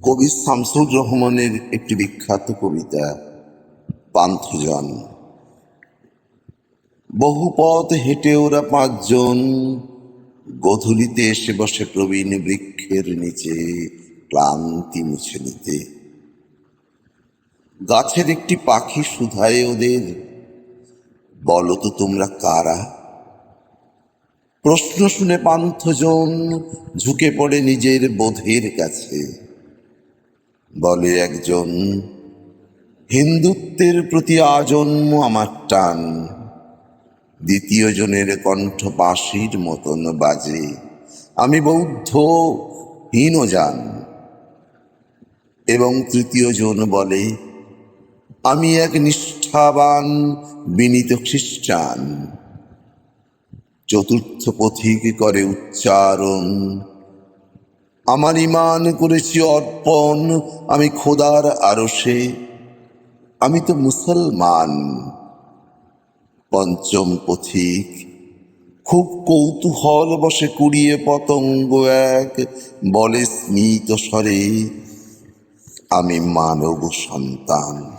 কবি শামসুর রহমানের একটি বিখ্যাত কবিতা পান্থজন। বহু পথ হেঁটে ওরা পাঁচজন, গোধূলিতে এসে বসে প্রবীণ বৃক্ষের নিচে ক্লান্তি মুছে নিতে। গাছের একটি পাখি শুধায় ওদের, বলো তো তোমরা কারা? প্রশ্ন শুনে পান্থজন ঝুঁকে পড়ে নিজের বোধের কাছে। বলে একজন, হিন্দুত্বের প্রতি আজন্ম আমার টান। দ্বিতীয় জনের কণ্ঠ বাঁশির মতন বাজে, আমি বৌদ্ধ হীনযান। এবং তৃতীয় জন বলে, আমি এক নিষ্ঠাবান বিনীত খ্রিস্টান। চতুর্থ পথিক করে উচ্চারণ, আমার ঈমান করেছি অর্পণ, আমি খোদার আরশে, আমি তো মুসলমান। পঞ্চম পথিক খুব কৌতূহল বসে কুড়িয়ে পতঙ্গ এক, বলে স্মিত স্বরে, আমি মানব সন্তান।